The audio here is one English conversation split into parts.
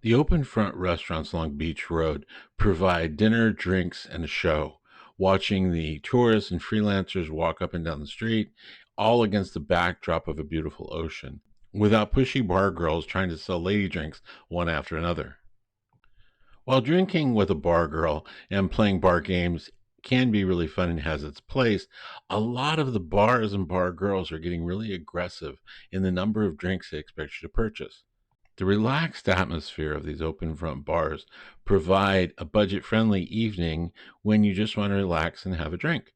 The open front restaurants along Beach Road provide dinner, drinks, and a show. Watching the tourists and freelancers walk up and down the street, all against the backdrop of a beautiful ocean, without pushy bar girls trying to sell lady drinks one after another. While drinking with a bar girl and playing bar games can be really fun and has its place, a lot of the bars and bar girls are getting really aggressive in the number of drinks they expect you to purchase. The relaxed atmosphere of these open front bars provide a budget friendly evening when you just want to relax and have a drink.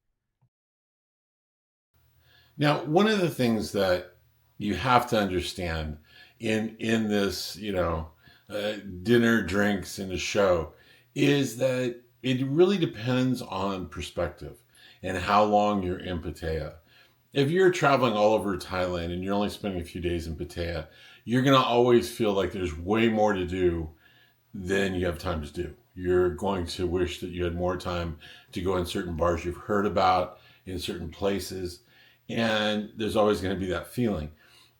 Now, one of the things that you have to understand in this, dinner, drinks, and a show is that it really depends on perspective and how long you're in Pattaya. If you're traveling all over Thailand and you're only spending a few days in Pattaya, you're going to always feel like there's way more to do than you have time to do. You're going to wish that you had more time to go in certain bars you've heard about, in certain places, and there's always going to be that feeling.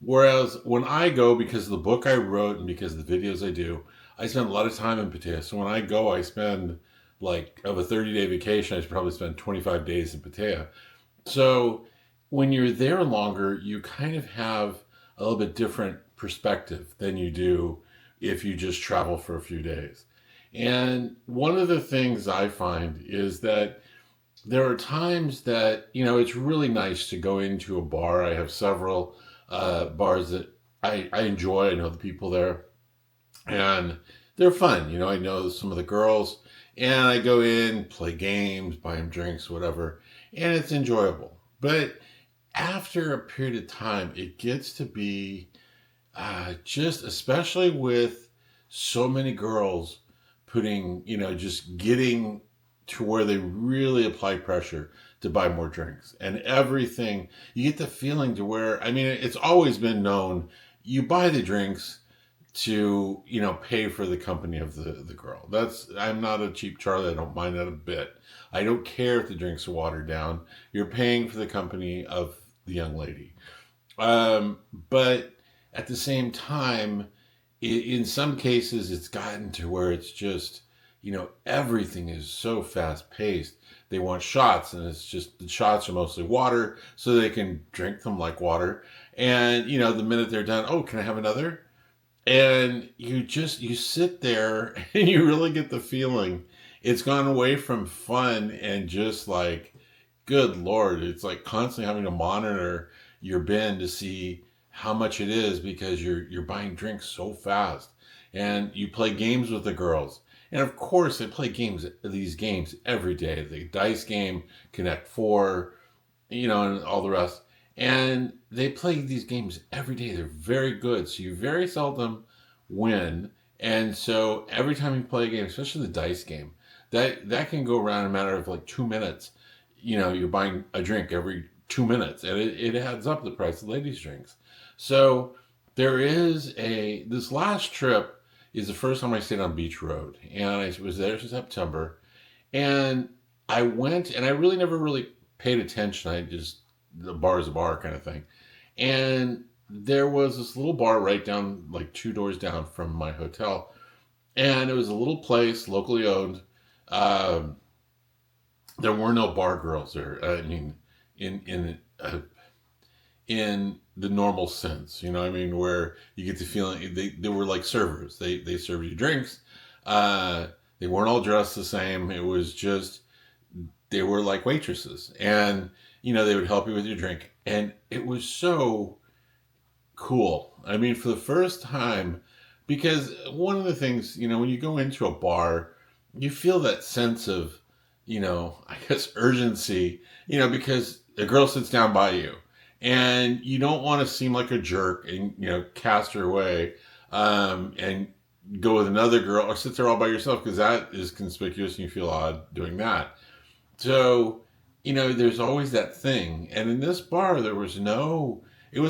Whereas when I go, because of the book I wrote and because of the videos I do, I spend a lot of time in Pattaya. So when I go, I spend like of a 30-day vacation, I should probably spend 25 days in Pattaya. So when you're there longer, you kind of have a little bit different perspective than you do if you just travel for a few days. And one of the things I find is that there are times that, it's really nice to go into a bar. I have several bars that I enjoy. I know the people there and they're fun. I know some of the girls and I go in, play games, buy them drinks, whatever, and it's enjoyable. But after a period of time, it gets to be just, especially with so many girls putting, just getting to where they really apply pressure to buy more drinks and everything. You get the feeling to where, I mean, it's always been known you buy the drinks to, pay for the company of the girl. I'm not a cheap Charlie. I don't mind that a bit. I don't care if the drinks are watered down. You're paying for the company of the young lady. But at the same time, in some cases, it's gotten to where it's just, everything is so fast paced. They want shots, and it's just the shots are mostly water, so they can drink them like water. And, the minute they're done, oh, can I have another? And you sit there and you really get the feeling it's gone away from fun and just like, good Lord, it's like constantly having to monitor your bin to see how much it is because you're buying drinks so fast. And you play games with the girls. And of course they play these games every day. The dice game, Connect Four, and all the rest. And they play these games every day. They're very good. So you very seldom win. And so every time you play a game, especially the dice game, that can go around in a matter of like 2 minutes. You're buying a drink every 2 minutes, and it adds up the price of ladies' drinks. So there is this last trip is the first time I stayed on Beach Road, and I was there in September, and I went, and I really never really paid attention. The bar is a bar kind of thing. And there was this little bar right down, like two doors down from my hotel. And it was a little place, locally owned. Um, there were no bar girls there. I mean, in the normal sense, I mean, where you get the feeling they were like servers. They served you drinks. They weren't all dressed the same. It was just they were like waitresses, and they would help you with your drink, and it was so cool. I mean, for the first time, because one of the things, when you go into a bar, you feel that sense of, I guess urgency, because a girl sits down by you and you don't want to seem like a jerk and, cast her away, and go with another girl or sit there all by yourself because that is conspicuous and you feel odd doing that. So, there's always that thing. And in this bar, it was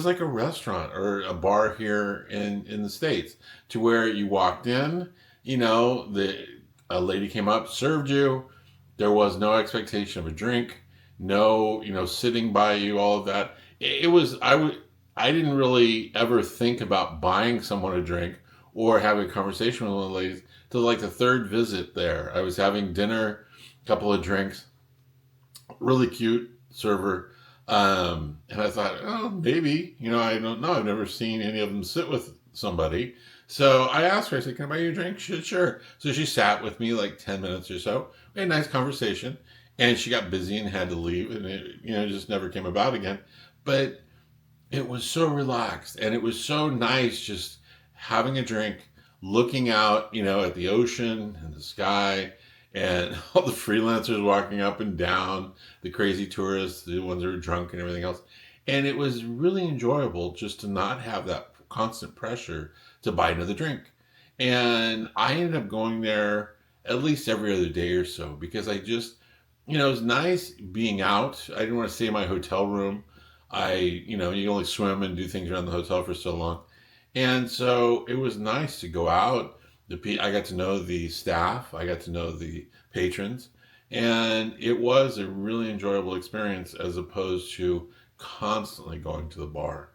like a restaurant or a bar here in the States to where you walked in, a lady came up, served you. There was no expectation of a drink, no, sitting by you, all of that. I didn't really ever think about buying someone a drink or having a conversation with one of the ladies. To like the third visit there, I was having dinner, a couple of drinks, really cute server. And I thought, oh, maybe, I don't know. I've never seen any of them sit with somebody. So I asked her, I said, can I buy you a drink? She said, sure. So she sat with me like 10 minutes or so. We had a nice conversation. And she got busy and had to leave. And it just never came about again. But it was so relaxed. And it was so nice just having a drink, looking out, at the ocean and the sky and all the freelancers walking up and down, the crazy tourists, the ones that were drunk and everything else. And it was really enjoyable just to not have that constant pressure to buy another drink. And I ended up going there at least every other day or so because I just, it was nice being out. I didn't want to stay in my hotel room. You can only swim and do things around the hotel for so long. And so it was nice to go out. I got to know the staff. I got to know the patrons. And it was a really enjoyable experience as opposed to constantly going to the bar.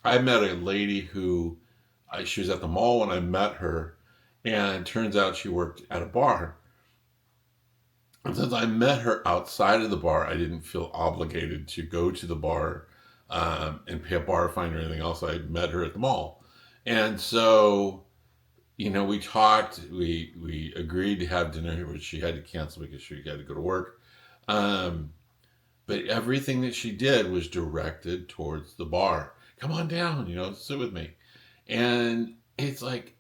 I met a lady who, she was at the mall when I met her. And it turns out she worked at a bar. And since I met her outside of the bar, I didn't feel obligated to go to the bar and pay a bar fine or anything else. I met her at the mall. And so, we talked, we agreed to have dinner, which she had to cancel because she had to go to work. But everything that she did was directed towards the bar. Come on down, sit with me. And it's like,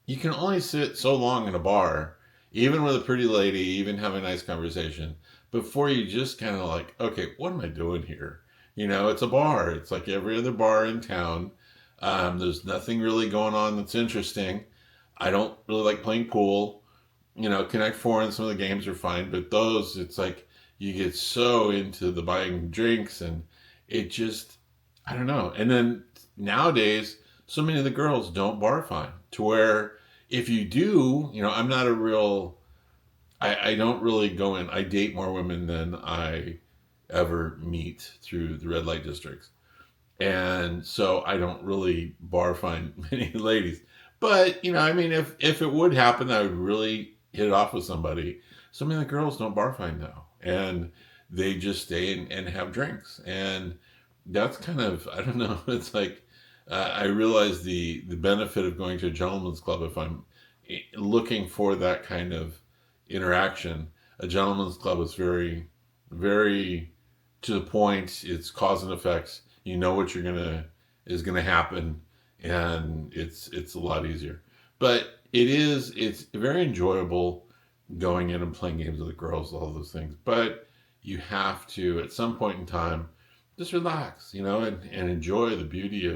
you can only sit so long in a bar, even with a pretty lady, even have a nice conversation, before you just kind of like, okay, what am I doing here? It's a bar. It's like every other bar in town. There's nothing really going on that's interesting. I don't really like playing pool. Connect Four and some of the games are fine, but those, it's like you get so into the buying drinks and it just, I don't know. And then nowadays, so many of the girls don't bar fine to where if you do, I'm not a real, I don't really go in. I date more women than I ever meet through the red light districts. And so I don't really bar find many ladies. But, if it would happen, I would really hit it off with somebody. So many of the girls don't bar find now. And they just stay and have drinks. And that's kind of, I don't know, it's like, I realize the benefit of going to a gentleman's club if I'm looking for that kind of interaction. A gentleman's club is very, very to the point. It's cause and effects. You know what is gonna happen, and it's a lot easier. But it's very enjoyable going in and playing games with the girls, all those things. But you have to at some point in time just relax, and enjoy the beauty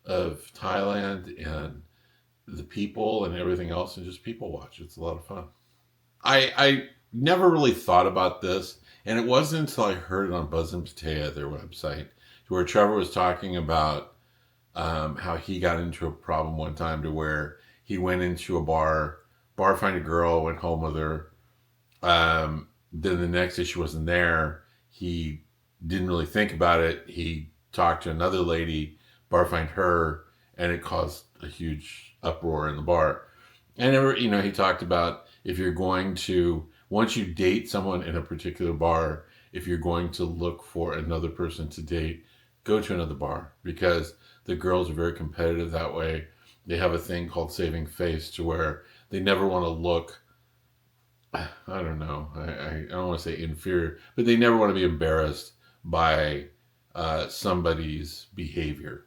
of Thailand and the people and everything else, and just people watch. It's a lot of fun. I never really thought about this, and it wasn't until I heard it on Buzz and Pattaya, their website, where Trevor was talking about how he got into a problem one time to where he went into a bar find a girl, went home with her. Then the next day she wasn't there. He didn't really think about it. He talked to another lady, bar find her, and it caused a huge uproar in the bar. And he talked about if you're going to, once you date someone in a particular bar, if you're going to look for another person to date, go to another bar because the girls are very competitive that way. They have a thing called saving face to where they never want to look, I don't know, I don't want to say inferior, but they never want to be embarrassed by somebody's behavior.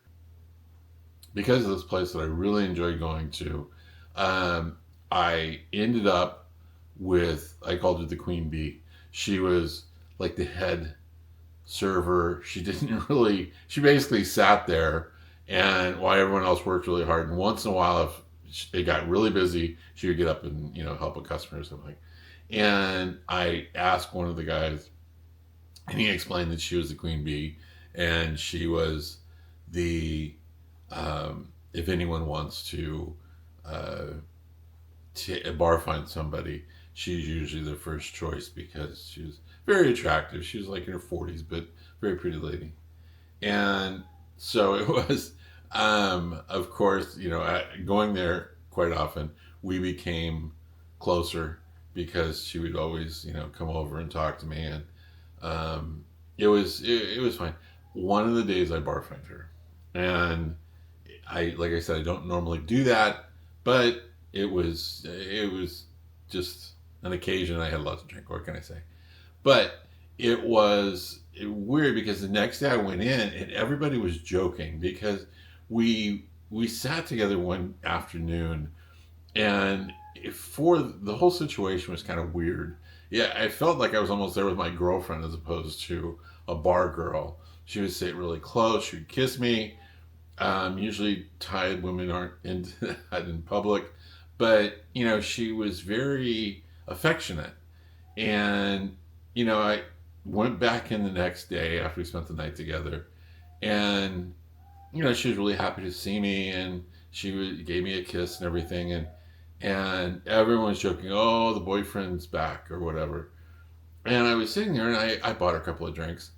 Because of this place that I really enjoyed going to, I ended up with, I called her the Queen Bee. She was like the head server. She she basically sat there and while everyone else worked really hard. And once in a while, if it got really busy, she would get up and, help a customer or something. And I asked one of the guys, and he explained that she was the Queen Bee and she was if anyone wants to bar find somebody, she's usually the first choice because she was very attractive. She was like in her 40s, but very pretty lady. And so it was, of course, going there, quite often we became closer because she would always, come over and talk to me, and um, it was fine. One of the days I barfed her, and like I said, I don't normally do that, but it was just an occasion. I had lots to drink. What can I say? But it was weird because the next day I went in and everybody was joking because we sat together one afternoon, and for the whole situation was kind of weird. Yeah, I felt like I was almost there with my girlfriend as opposed to a bar girl. She would sit really close. She would kiss me. Usually, Thai women aren't into that in public, but she was very affectionate. And I went back in the next day after we spent the night together, and she was really happy to see me, and gave me a kiss and everything, and everyone was joking, oh, the boyfriend's back or whatever. And I was sitting there, and I bought her a couple of drinks,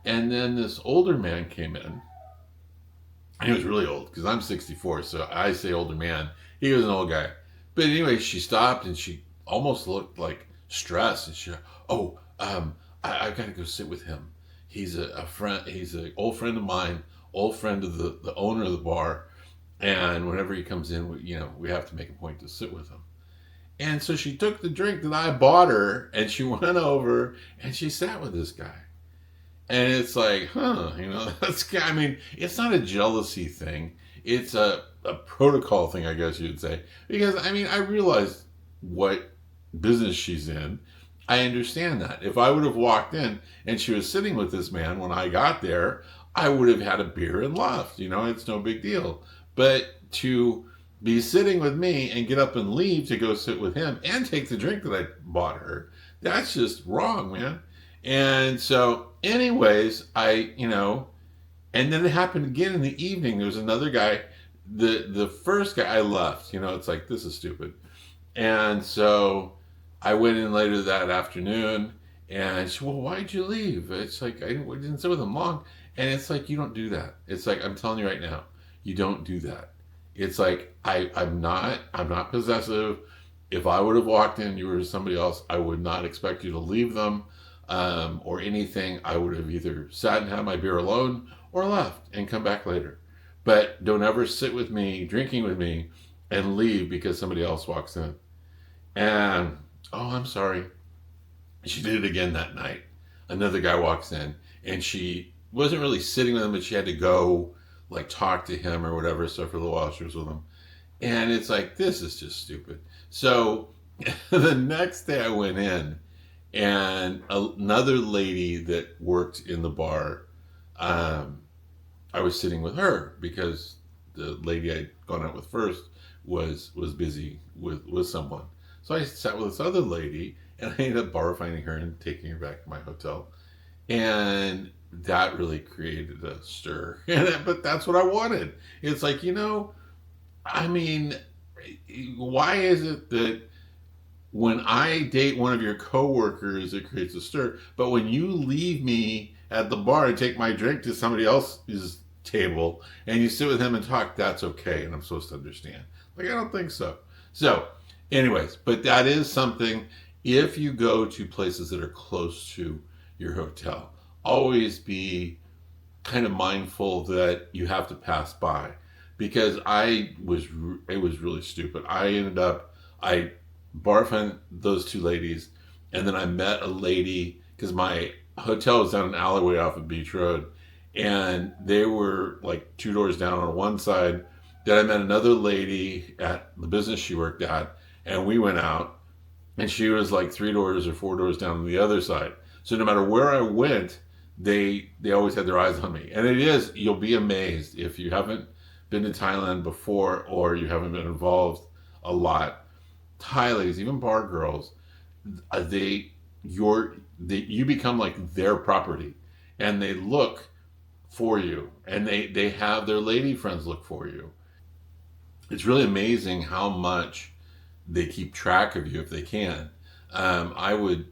and then this older man came in. He was really old because I'm 64, so I say older man. He was an old guy. But anyway, she stopped and she almost looked like stressed. And she, oh, I've got to go sit with him. He's a friend. He's an old friend of mine, old friend of the owner of the bar. And whenever he comes in, we have to make a point to sit with him. And so she took the drink that I bought her, and she went over and she sat with this guy. And it's like, I mean, it's not a jealousy thing. It's a protocol thing, I guess you'd say. Because, I mean, I realize what business she's in. I understand that. If I would have walked in and she was sitting with this man when I got there, I would have had a beer and left. It's no big deal. But to be sitting with me and get up and leave to go sit with him and take the drink that I bought her, that's just wrong, man. And so, anyways, and then it happened again in the evening. There was another guy. The first guy I left. It's like, this is stupid. And so I went in later that afternoon, and she, well, why'd you leave? It's like I didn't sit with him long. And it's like, you don't do that. It's like, I'm telling you right now, you don't do that. It's like I'm not possessive. If I would have walked in, you were somebody else, I would not expect you to leave them. Or anything. I would have either sat and had my beer alone or left and come back later. But don't ever sit with me, drinking with me, and leave because somebody else walks in. And, oh, I'm sorry. She did it again that night. Another guy walks in, and she wasn't really sitting with him, but she had to go, like, talk to him or whatever. So for a little while, she was with him. And it's like, this is just stupid. So the next day I went in, and another lady that worked in the bar, I was sitting with her because the lady I'd gone out with first was busy with someone. So I sat with this other lady, and I ended up bar finding her and taking her back to my hotel. And that really created a stir. But that's what I wanted. It's like, I mean, why is it that when I date one of your coworkers, it creates a stir, but when you leave me at the bar and take my drink to somebody else's table and you sit with him and talk, that's okay, and I'm supposed to understand? Like, I don't think so. So, anyways, but that is something. If you go to places that are close to your hotel, always be kind of mindful that you have to pass by, because it was really stupid. I barfed those two ladies, and then I met a lady because my hotel was down an alleyway off of Beach Road, and they were like two doors down on one side. Then I met another lady at the business she worked at, and we went out, and she was like three doors or four doors down on the other side. So no matter where I went, they always had their eyes on me. And you'll be amazed if you haven't been to Thailand before or you haven't been involved a lot. Thai ladies, even bar girls, you become like their property, and they look for you, and they have their lady friends look for you. It's really amazing how much they keep track of you if they can. I would,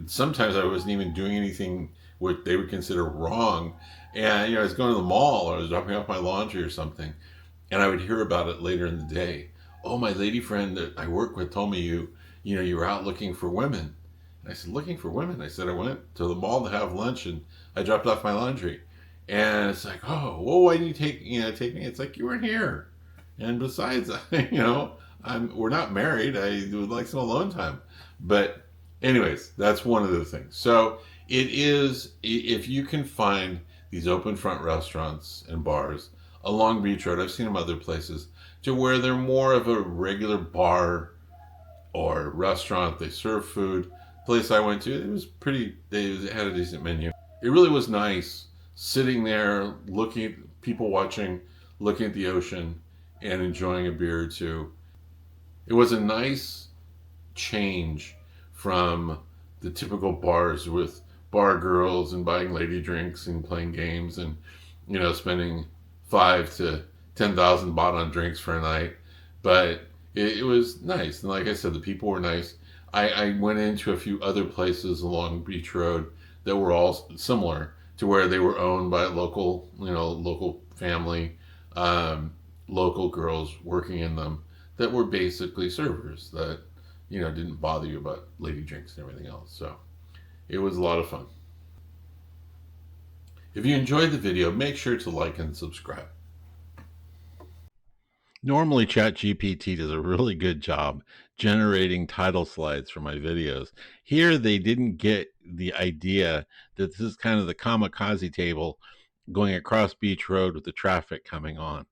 sometimes I wasn't even doing anything what they would consider wrong, and I was going to the mall or I was dropping off my laundry or something, and I would hear about it later in the day. "Oh, my lady friend that I work with told me you were out looking for women." And I said, "Looking for women?" I said, "I went to the mall to have lunch and I dropped off my laundry." And it's like, "Oh, well, why didn't you take me?" It's like, "You weren't here. And besides, we're not married. I would like some alone time." But anyways, that's one of the things. So it is, if you can find these open front restaurants and bars along Beach Road, I've seen them other places, to where they're more of a regular bar or restaurant. They serve food. Place I went to, it was pretty. They had a decent menu. It really was nice sitting there, looking at people watching, looking at the ocean, and enjoying a beer or two. It was a nice change from the typical bars with bar girls and buying lady drinks and playing games and spending 5 to 10,000 baht on drinks for a night. But it was nice, and like I said, the people were nice. I went into a few other places along Beach Road that were all similar, to where they were owned by a local family, um, local girls working in them, that were basically servers that didn't bother you about lady drinks and everything else. So it was a lot of fun. If you enjoyed the video, make sure to like and subscribe. Normally, ChatGPT does a really good job generating title slides for my videos. Here, they didn't get the idea that this is kind of the kamikaze table going across Beach Road with the traffic coming on.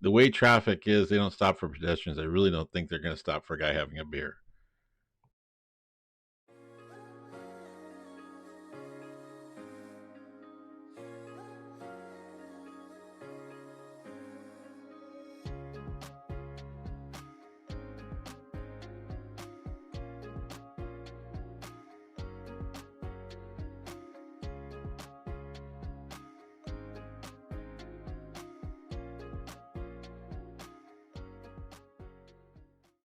The way traffic is, they don't stop for pedestrians. I really don't think they're going to stop for a guy having a beer.